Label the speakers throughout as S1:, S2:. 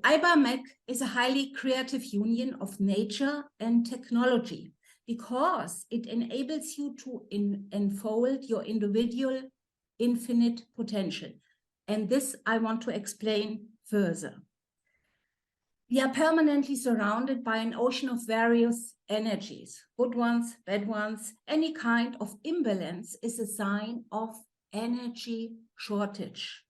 S1: EIBA MAC is a highly creative union of nature and technology because it enables you to unfold your individual infinite potential. And this I want to explain further. We are permanently surrounded by an ocean of various energies, good ones, bad ones. Any kind of imbalance is a sign of energy shortage.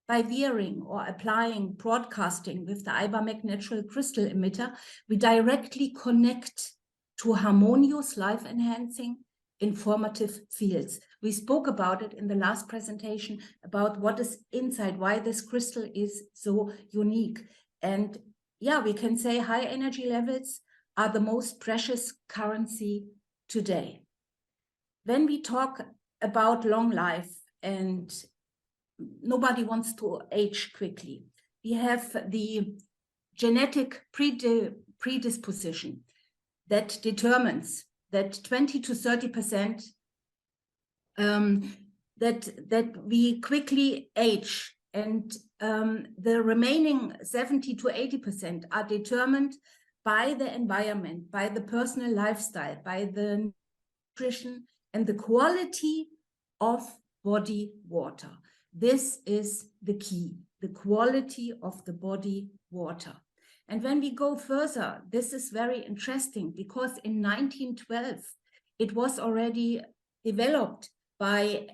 S1: By wearing or applying broadcasting with the EIBA MAC natural crystal emitter, we directly connect to harmonious, life-enhancing, informative fields. We spoke about it in the last presentation about what is inside, why this crystal is so unique. And yeah, we can say high energy levels are the most precious currency today. When we talk about long life and nobody wants to age quickly, we have the genetic predisposition that determines that 20 to 30% that we quickly age, and the remaining 70 to 80% are determined by the environment, by the personal lifestyle, by the nutrition and the quality of body water. This is the key, the quality of the body water. And when we go further, this is very interesting because in 1912, it was already developed by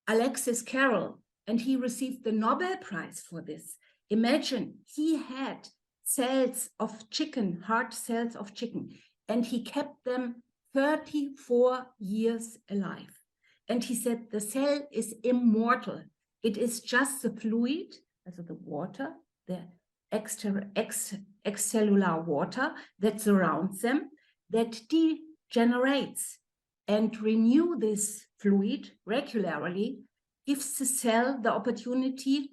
S1: Alexis Carrel, and he received the Nobel Prize for this. Imagine, he had cells of chicken, heart cells of chicken, and he kept them 34 years alive. And he said the cell is immortal. It is just the fluid, also the water, the extracellular water that surrounds them, that degenerates, and renew this fluid regularly gives the cell the opportunity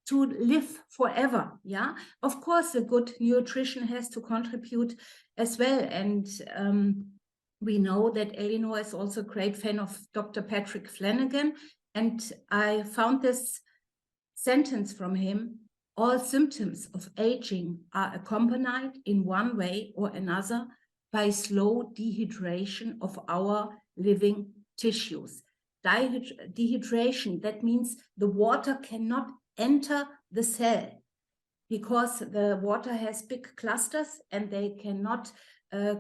S1: to live forever. Yeah, of course, a good nutrition has to contribute as well. And we know that Eleanor is also a great fan of Dr. Patrick Flanagan. And I found this sentence from him: all symptoms of aging are accompanied in one way or another by slow dehydration of our living tissues. Dehydration, that means the water cannot enter the cell because the water has big clusters and they cannot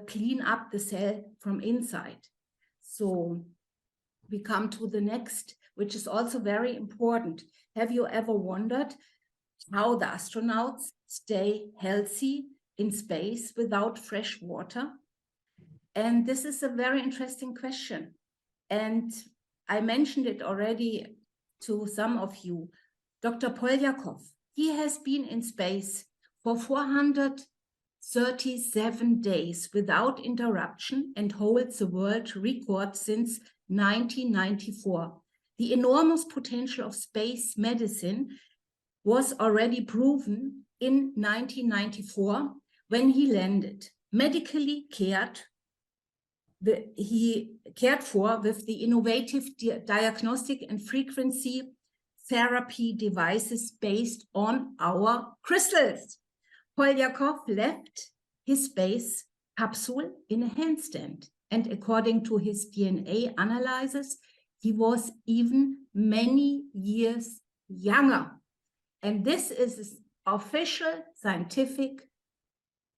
S1: clean up the cell from inside. So we come to the next, which is also very important. Have you ever wondered how the astronauts stay healthy in space without fresh water? And this is a very interesting question. And I mentioned it already to some of you. Dr. Polyakov, he has been in space for 437 days without interruption and holds the world record since 1994. The enormous potential of space medicine was already proven in 1994 when he landed, medically cared for with the innovative diagnostic and frequency therapy devices based on our crystals. Polyakov left his space capsule in a handstand, and according to his DNA analysis, he was even many years younger. And this is official scientific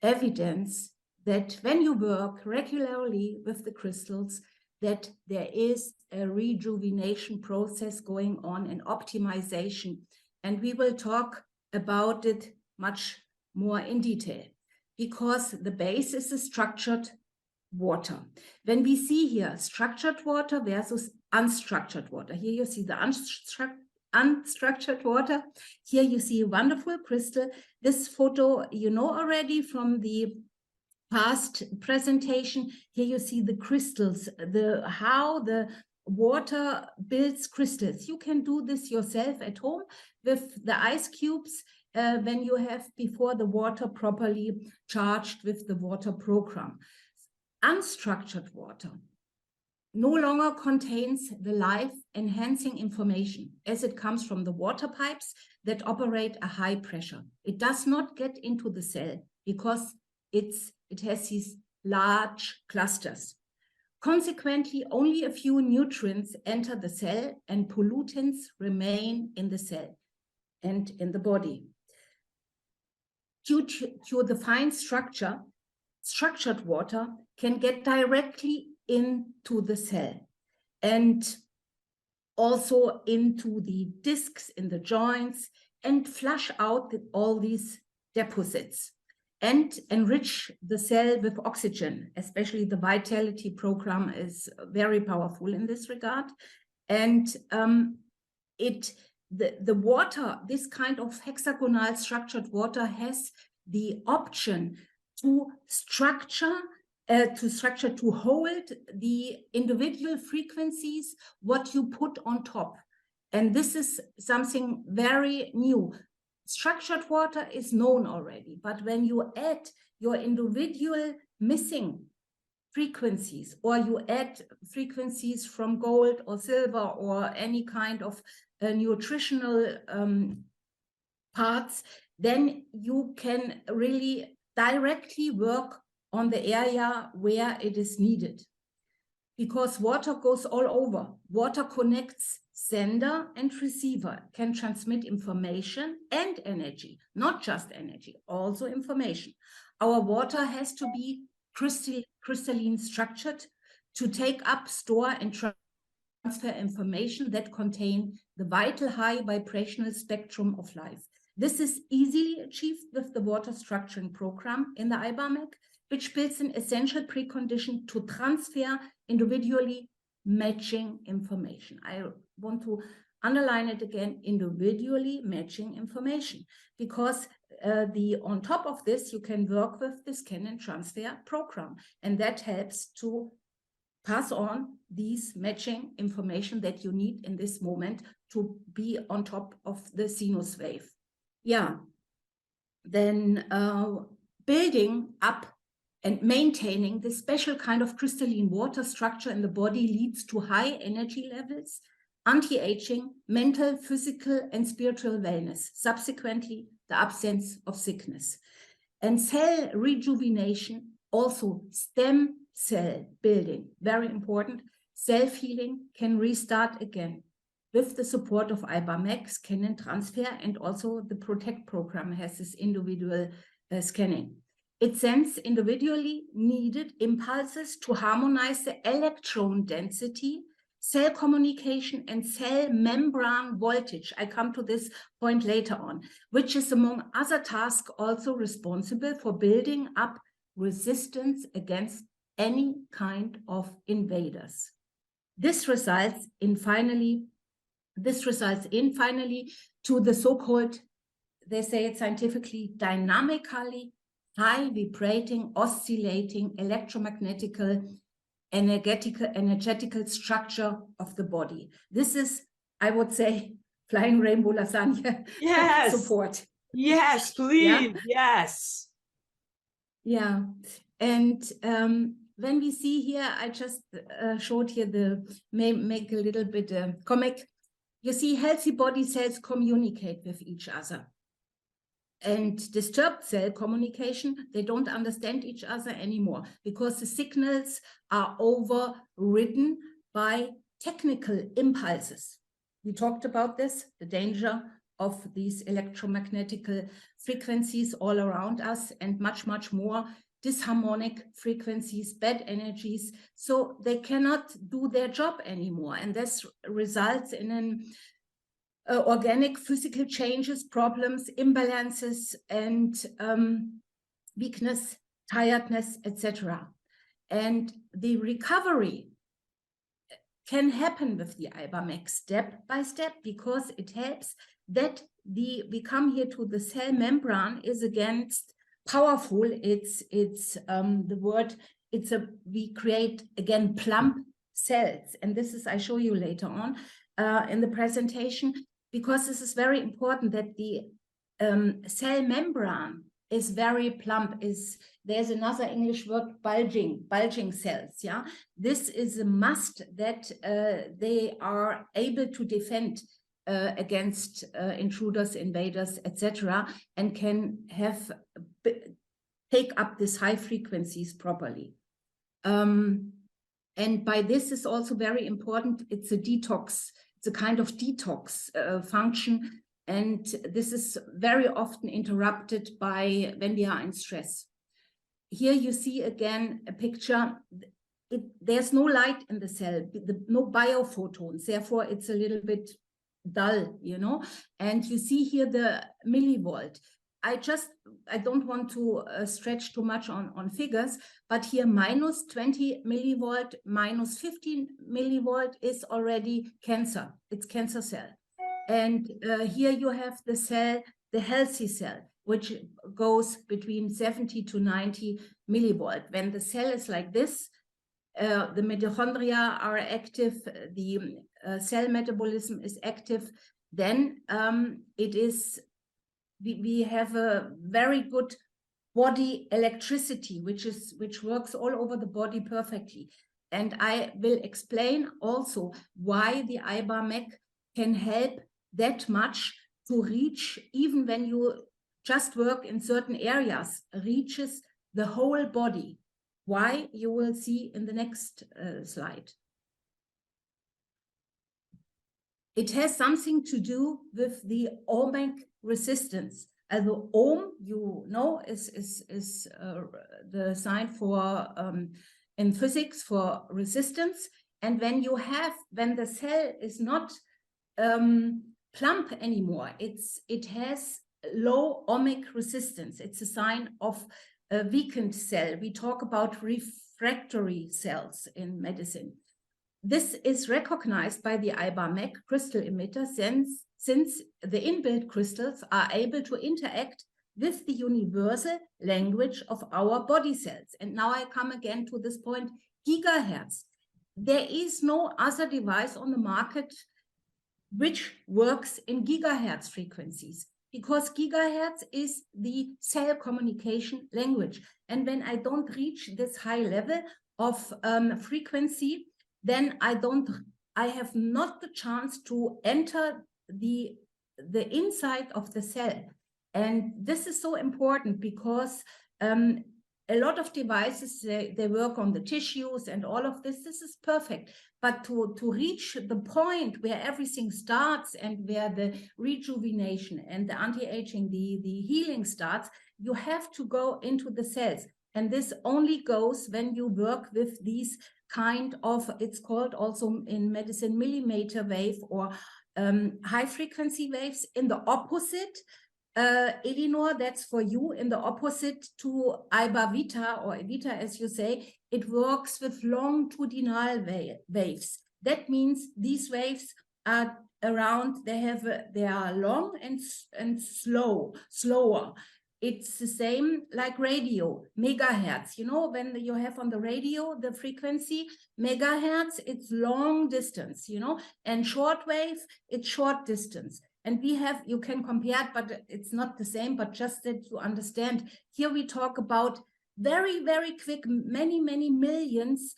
S1: evidence that when you work regularly with the crystals, that there is a rejuvenation process going on, an optimization. And we will talk about it much more in detail because the base is the structured water. When we see here structured water versus unstructured water, here you see the unstructured water. Here you see a wonderful crystal. This photo you know already from the past presentation. Here you see the crystals, how the water builds crystals. You can do this yourself at home with the ice cubes when you have before the water properly charged with the water program. Unstructured water no longer contains the life-enhancing information as it comes from the water pipes that operate a high pressure. It does not get into the cell because it has these large clusters. Consequently, only a few nutrients enter the cell and pollutants remain in the cell and in the body. Due to the fine structure, structured water can get directly into the cell and also into the discs in the joints and flush out all these deposits and enrich the cell with oxygen. Especially the Vitality program is very powerful in this regard. And the water, this kind of hexagonal structured water, has the option to structure, to hold the individual frequencies, what you put on top. And this is something very new. Structured water is known already, but when you add your individual missing frequencies, or you add frequencies from gold or silver or any kind of nutritional parts, then you can really directly work on the area where it is needed. Because water goes all over. Water connects sender and receiver, can transmit information and energy, not just energy, also information. Our water has to be crystalline structured to take up, store, and transfer information that contain the vital high vibrational spectrum of life. This is easily achieved with the water structuring program in the EIBA MAC, which builds an essential precondition to transfer individually matching information. I want to underline it again, individually matching information, because on top of this, you can work with the scan and transfer program, and that helps to pass on these matching information that you need in this moment to be on top of the sinus wave. Yeah, then building up and maintaining this special kind of crystalline water structure in the body leads to high energy levels, anti-aging, mental, physical, and spiritual wellness, subsequently the absence of sickness. And cell rejuvenation, also stem cell building, very important. Self-healing can restart again with the support of EIBA MAC, scan and transfer, and also the PROTECT program has this individual scanning. It sends individually needed impulses to harmonize the electron density, cell communication, and cell membrane voltage. I come to this point later on, which is among other tasks also responsible for building up resistance against any kind of invaders. This results in finally to the so-called, they say it scientifically, dynamically high vibrating, oscillating, electromagnetical, energetical structure of the body. This is, I would say, flying rainbow lasagna.
S2: Yes.
S1: Support.
S2: Yes, please.
S1: Yeah?
S2: Yes.
S1: Yeah. And when we see here, I just showed here make a little bit comic. You see, healthy body cells communicate with each other. And disturbed cell communication, they don't understand each other anymore because the signals are overridden by technical impulses. We talked about this, the danger of these electromagnetic frequencies all around us, and much, much more disharmonic frequencies, bad energies. So they cannot do their job anymore. And this results in an organic physical changes, problems, imbalances, and weakness, tiredness, etc. And the recovery can happen with the EIBA MAC step by step, because it helps that we come here to the cell membrane is against powerful. It's the word. We create again plump cells, and this is I show you later on in the presentation. Because this is very important that the cell membrane is very plump. There's another English word, bulging cells. Yeah, this is a must that they are able to defend against intruders, invaders, etc., and can take up these high frequencies properly. And by this is also very important. It's a detox. It's a kind of detox function. And this is very often interrupted by when we are in stress. Here you see again a picture. There's no light in the cell, no biophotons. Therefore, it's a little bit dull, you know. And you see here the millivolt. I don't want to stretch too much on figures, but here minus 20 millivolt, minus 15 millivolt is already cancer. It's cancer cell. And here you have the cell, the healthy cell, which goes between 70 to 90 millivolt. When the cell is like this, the mitochondria are active, the cell metabolism is active, then we have a very good body electricity, which works all over the body perfectly. And I will explain also why the EIBA MAC can help that much to reach, even when you just work in certain areas, reaches the whole body. Why, you will see in the next slide. It has something to do with the ohmic resistance. Also ohm, you know, is the sign for in physics for resistance. And when the cell is not plump anymore, it has low ohmic resistance. It's a sign of a weakened cell. We talk about refractory cells in medicine. This is recognized by the EIBA MAC crystal emitter since the inbuilt crystals are able to interact with the universal language of our body cells. And now I come again to this point, gigahertz. There is no other device on the market which works in gigahertz frequencies, because gigahertz is the cell communication language. And when I don't reach this high level of frequency, then I have not the chance to enter the inside of the cell. And this is so important because a lot of devices, they work on the tissues and all of this. This is perfect. But to reach the point where everything starts and where the rejuvenation and the anti-aging, the healing starts, you have to go into the cells. And this only goes when you work with these kind of, it's called also in medicine, millimeter wave or high frequency waves in the opposite. Elinor, that's for you, in the opposite to EIBA Vita, or Vita as you say, it works with longitudinal waves. That means these waves are around, they are long and slower. It's the same like radio, megahertz. You know, when you have on the radio the frequency, megahertz, it's long distance, you know, and shortwave, it's short distance. And you can compare it, but it's not the same, but just that you understand. Here we talk about very, very quick, many, many millions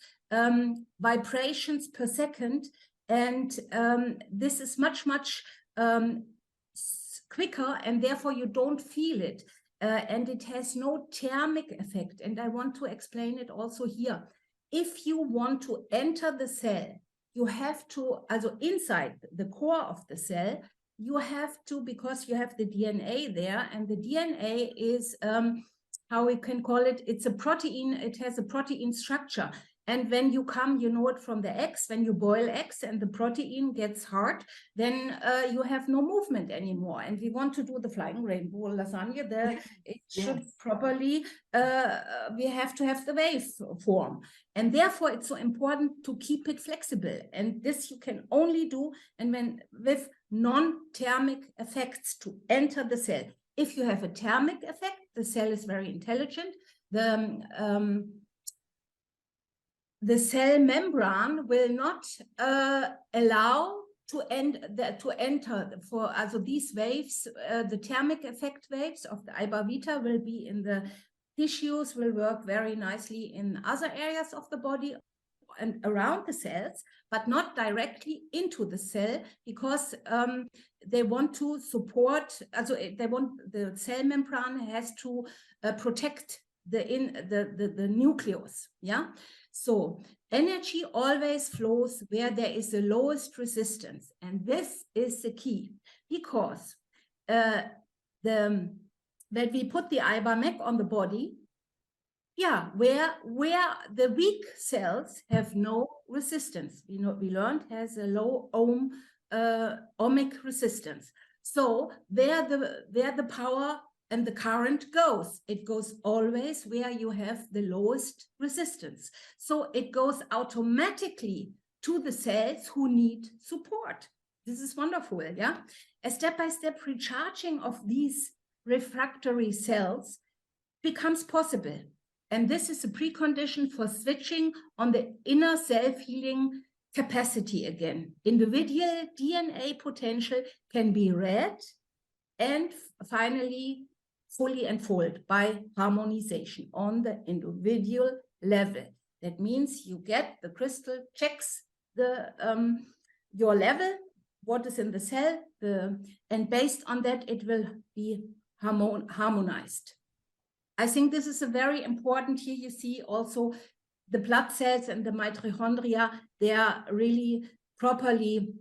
S1: vibrations per second. And this is much, much quicker, and therefore you don't feel it. And it has no thermic effect. And I want to explain it also here. If you want to enter the cell, you have to, also inside the core of the cell, you have to, because you have the DNA there, and the DNA is, how we can call it, it's a protein, it has a protein structure. And when you come, you know it from the eggs, when you boil eggs and the protein gets hard, then you have no movement anymore. And we want to do the flying rainbow lasagna, it should properly, we have to have the wave form. And therefore it's so important to keep it flexible. And this you can only do with non-thermic effects to enter the cell. If you have a thermic effect, the cell is very intelligent. The cell membrane will not allow to enter for also these waves, the thermic effect waves of the EIBA vita will be in the tissues, will work very nicely in other areas of the body and around the cells, but not directly into the cell, because they want to support, also they want, the cell membrane has to protect the nucleus, yeah? So energy always flows where there is the lowest resistance, and this is the key, because when we put the EIBA MAC on the body, yeah, where the weak cells have no resistance. We learned has a low ohmic resistance. So where the power and the current goes, it goes always where you have the lowest resistance. So it goes automatically to the cells who need support. This is wonderful, yeah? A step-by-step recharging of these refractory cells becomes possible. And this is a precondition for switching on the inner self-healing capacity again. Individual DNA potential can be read and finally fully unfold by harmonization on the individual level. That means you get the crystal checks your level, what is in the cell, and based on that it will be harmonized. I think this is a very important. Here you see also the blood cells and the mitochondria, they are really properly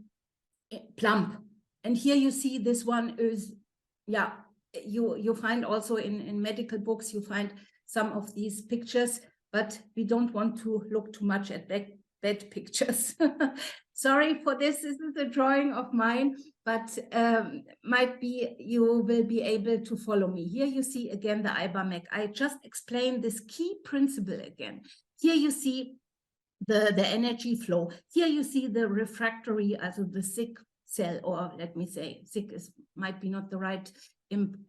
S1: plump. And here you see this one is, yeah, you find also in medical books, you find some of these pictures, but we don't want to look too much at bad pictures. Sorry for this. This is a drawing of mine, but might be you will be able to follow me. Here you see again the EIBA MAC. I just explained this key principle again. Here you see the energy flow. Here you see the refractory, also the sick cell, or let me say sick might be not the right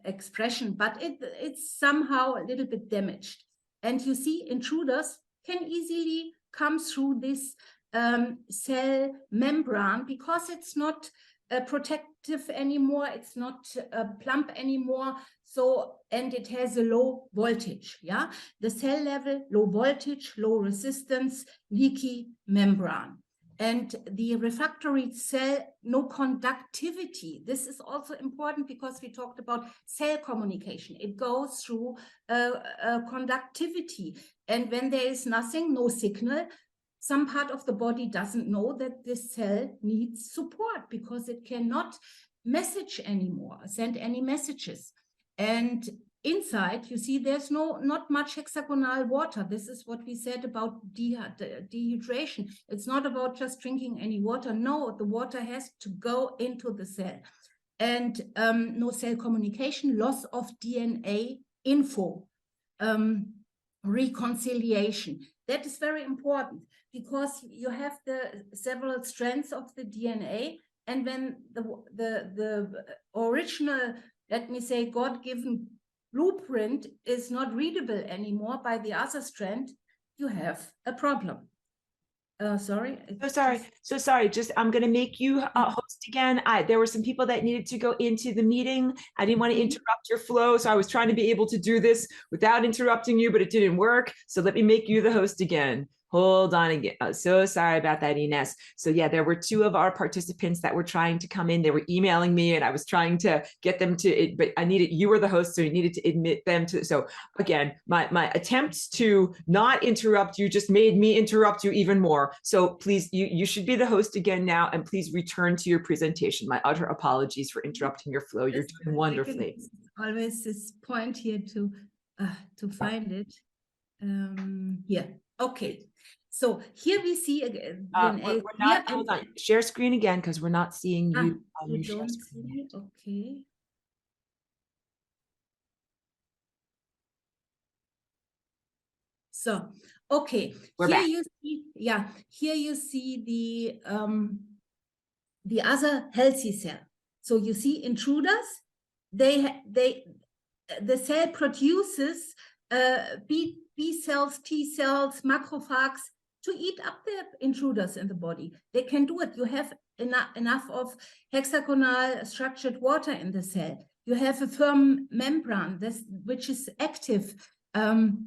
S1: expression, but it's somehow a little bit damaged. And you see intruders can easily come through this cell membrane, because it's not protective anymore, it's not plump anymore, so, and it has a low voltage, yeah? The cell level, low voltage, low resistance, leaky membrane. And the refractory cell, no conductivity. This is also important because we talked about cell communication. It goes through conductivity. And when there is nothing, no signal, some part of the body doesn't know that this cell needs support because it cannot message anymore, send any messages. And inside, you see, there's not much hexagonal water. This is what we said about dehydration. It's not about just drinking any water. No, the water has to go into the cell. And no cell communication, loss of DNA info, reconciliation. That is very important because you have the several strands of the DNA, and when the original, let me say, God-given blueprint is not readable anymore by the other strand, you have a problem. Sorry.
S2: So sorry. Just, I'm going to make you host again. There were some people that needed to go into the meeting. I didn't want to interrupt your flow. So I was trying to be able to do this without interrupting you, but it didn't work. So let me make you the host again. Hold on again. So sorry about that, Ines. So yeah, there were two of our participants that were trying to come in. They were emailing me and I was trying to get them to, but you were the host, so you needed to admit them to. So again, my attempts to not interrupt you just made me interrupt you even more. So please, you should be the host again now, and please return to your presentation. My utter apologies for interrupting your flow. You're doing wonderfully.
S1: Always this point here to find it. Here. Okay. So here we see again.
S2: Hold on. Share screen again because we're not seeing you.
S1: You don't see it? Okay. So, okay.
S2: We're
S1: here
S2: back.
S1: you see, yeah. Here you see the other healthy cell. So you see intruders. The cell produces B cells, T cells, macrophages to eat up the intruders in the body. They can do it. You have enough of hexagonal structured water in the cell. You have a firm membrane which is active. The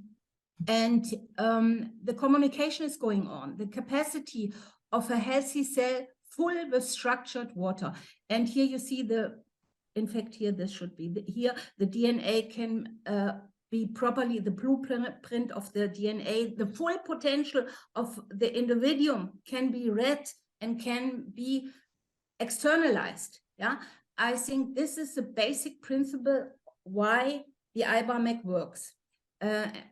S1: communication is going on. The capacity of a healthy cell full with structured water. And here you see in fact, here this should be, here the DNA can be properly, the blueprint of the DNA, the full potential of the individuum can be read and can be externalized. Yeah, I think this is the basic principle why the EIBA MAC works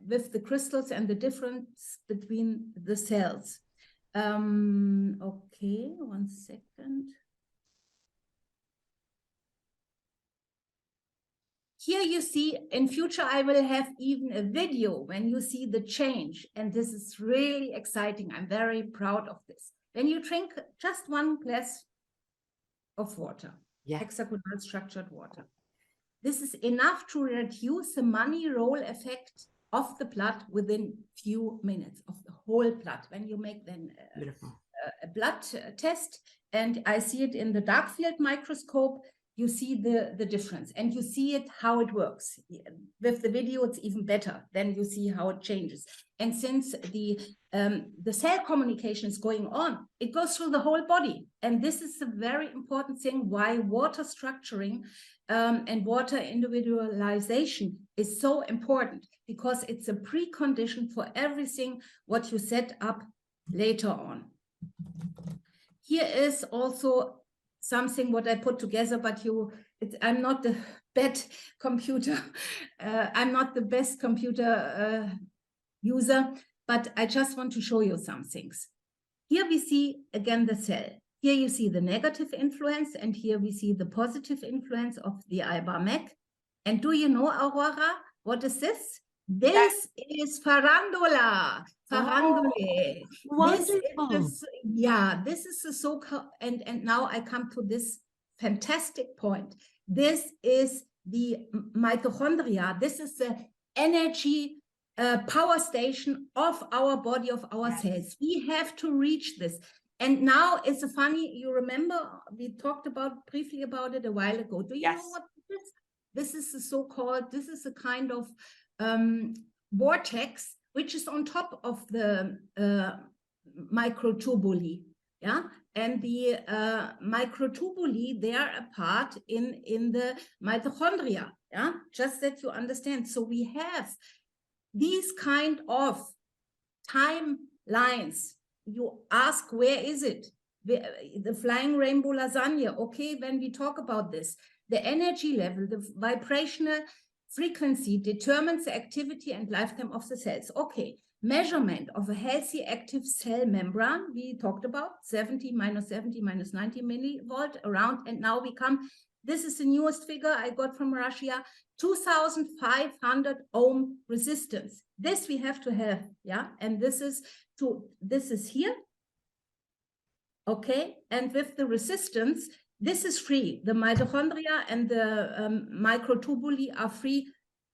S1: with the crystals and the difference between the cells. Okay, 1 second. Here you see, in future, I will have even a video when you see the change. And this is really exciting. I'm very proud of this. When you drink just 1 glass of water, hexagonal structured water, this is enough to reduce the money roll effect of the blood within few minutes of the whole blood. When you make then a blood test, and I see it in the dark field microscope, you see the difference, and you see it how it works. With the video, it's even better. Then you see how it changes. And since the cell communication is going on, it goes through the whole body. And this is a very important thing why water structuring and water individualization is so important, because it's a precondition for everything what you set up later on. Here is also something what I put together, but I'm not the best computer. I'm not the best computer user, but I just want to show you some things. Here we see again the cell. Here you see the negative influence, and here we see the positive influence of the EIBA MAC. And do you know, Aurora, what is this? This is farandula. Farandule.
S2: Wonderful.
S1: This is the so-called, and now I come to this fantastic point. This is the mitochondria. This is the energy power station of our body, of our cells. We have to reach this. And now it's a funny, you remember, we talked briefly about it a while ago. Do you know what this is? This is the so-called, this is a kind of vortex which is on top of the microtubuli, yeah, and the microtubuli, they are a part in the mitochondria, yeah, just that you understand. So we have these kind of timelines. You ask, where is it? The flying rainbow lasagna. Okay, when we talk about this, the energy level, the vibrational frequency determines the activity and lifetime of the cells. Okay, measurement of a healthy active cell membrane, we talked about 70, minus 90 millivolt around, and now we come, this is the newest figure I got from Russia, 2,500 ohm resistance. This we have to have, yeah, and this is here, okay, and with the resistance, this is free. The mitochondria and the microtubuli are free,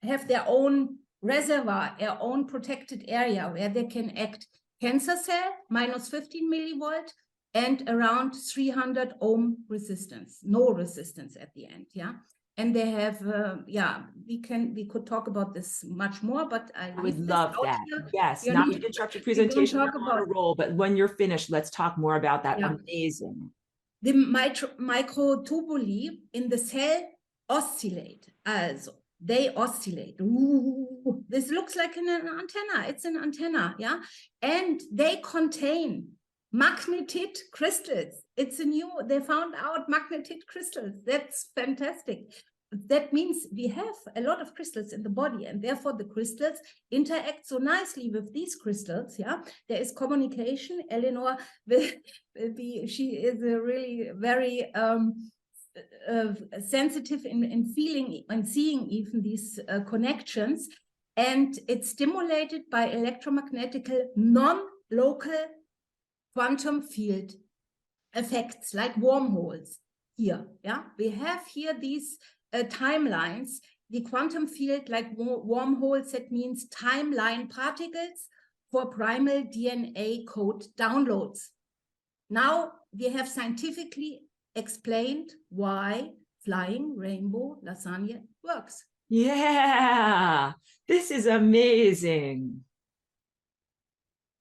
S1: have their own reservoir, their own protected area where they can act. Cancer cell, minus 15 millivolt, and around 300 ohm resistance, no resistance at the end, yeah. And they have, we could talk about this much more, but I
S2: would love that.
S1: Here.
S2: Yes, not to interrupt your presentation, I'm on a roll, but when you're finished, let's talk more about that. Yeah. Amazing.
S1: The microtubuli in the cell oscillate, also they oscillate. Ooh, this looks like an antenna. It's an antenna, yeah, and they contain magnetite crystals. It's a new. They found out magnetite crystals. That's fantastic. That means we have a lot of crystals in the body, and therefore the crystals interact so nicely with these crystals. Yeah, there is communication. Eleanor, she is a really very sensitive in feeling and seeing even these connections, and it's stimulated by electromagnetic non-local quantum field effects like wormholes. Here, yeah, we have here these timelines, the quantum field like wormholes, that means timeline particles for primal DNA code downloads. Now we have scientifically explained why flying rainbow lasagne works.
S2: Yeah, this is amazing.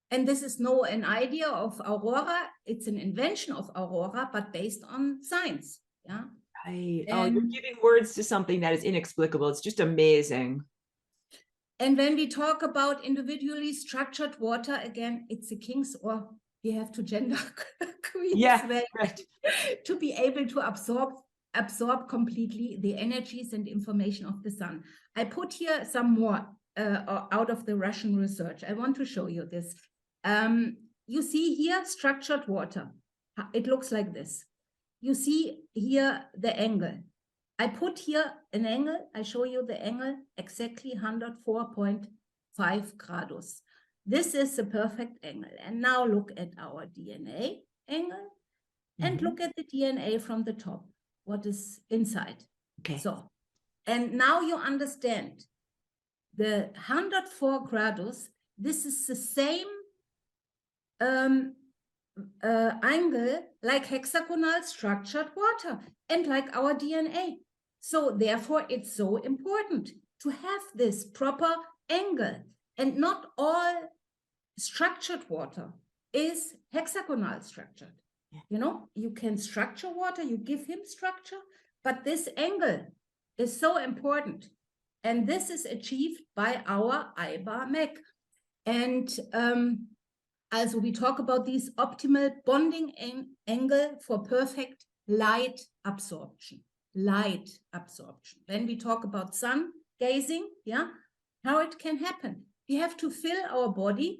S1: And this is no an idea of Aurora, it's an invention of Aurora, but based on science. Yeah.
S2: Right. Oh, you're giving words to something that is inexplicable. It's just amazing.
S1: And when we talk about individually structured water, again, it's the king's, or we have to gender queen's way,
S2: right.
S1: to be able to absorb completely the energies and information of the sun. I put here some more out of the Russian research. I want to show you this. You see here structured water. It looks like this. You see here the angle. I put here an angle. I show you the angle, exactly 104.5 grados. This is the perfect angle. And now look at our DNA angle and look at the DNA from the top, what is inside.
S2: Okay.
S1: So, and now you understand the 104 grados, this is the same angle like hexagonal structured water and like our DNA. So therefore it's so important to have this proper angle, and not all structured water is hexagonal structured. Yeah. You know, you can structure water, you give him structure, but this angle is so important. And this is achieved by our EIBA MAC. And also we talk about this optimal bonding angle for perfect light absorption. Light absorption. When we talk about sun gazing, yeah, how it can happen. We have to fill our body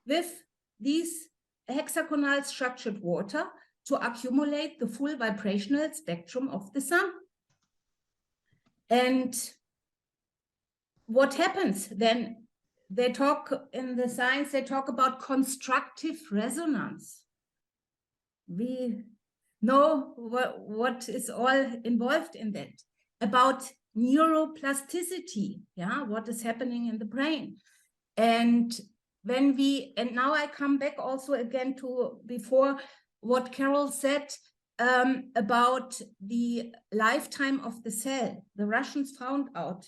S1: with these hexagonal structured water to accumulate the full vibrational spectrum of the sun. And what happens then? They talk in the science, they talk about constructive resonance. We know what is all involved in that, about neuroplasticity, yeah, what is happening in the brain. And when now I come back also again to before what Carol said about the lifetime of the cell. The Russians found out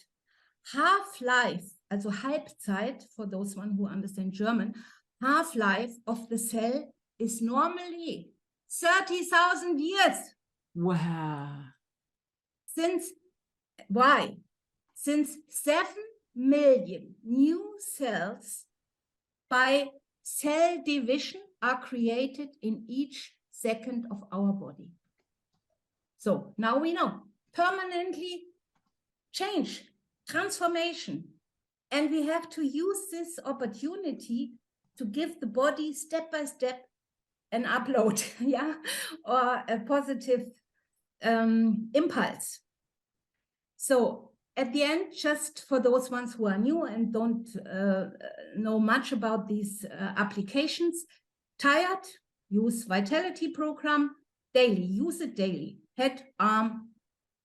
S1: half-life, also Halbzeit, for those one who understand German, half-life of the cell is normally 30,000 years.
S2: Wow.
S1: Why? Since 7 million new cells by cell division are created in each second of our body. So now we know, permanently change, transformation. And we have to use this opportunity to give the body step by step an upload, yeah, or a positive impulse. So at the end, just for those ones who are new and don't know much about these applications, tired, use Vitality program daily, use it daily. Head, arm,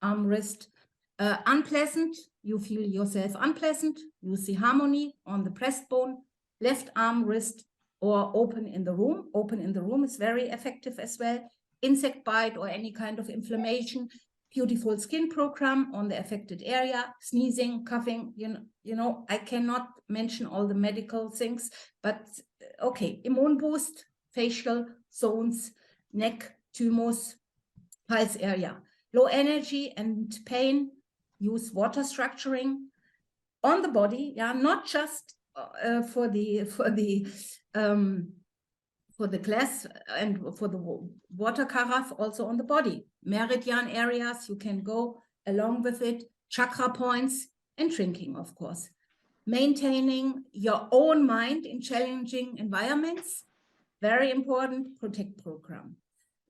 S1: wrist. Unpleasant, you feel yourself unpleasant, use the harmony on the breastbone, left arm, wrist, or open in the room. Open in the room is very effective as well. Insect bite or any kind of inflammation. Beautiful skin program on the affected area. Sneezing, coughing, you know, I cannot mention all the medical things, but okay, immune boost, facial, zones, neck, tumors, pulse area. Low energy and pain, use water structuring on the body, yeah, not just for the glass and for the water carafe, also on the body. Meridian areas, you can go along with it, chakra points, and drinking, of course. Maintaining your own mind in challenging environments, very important, protect program.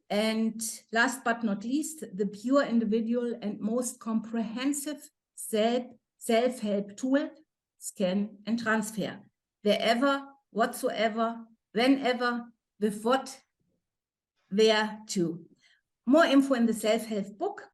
S1: And last but not least, the pure individual and most comprehensive self-help tool, scan and transfer. Wherever, whatsoever, whenever, with what, where to. More info in the self-help book,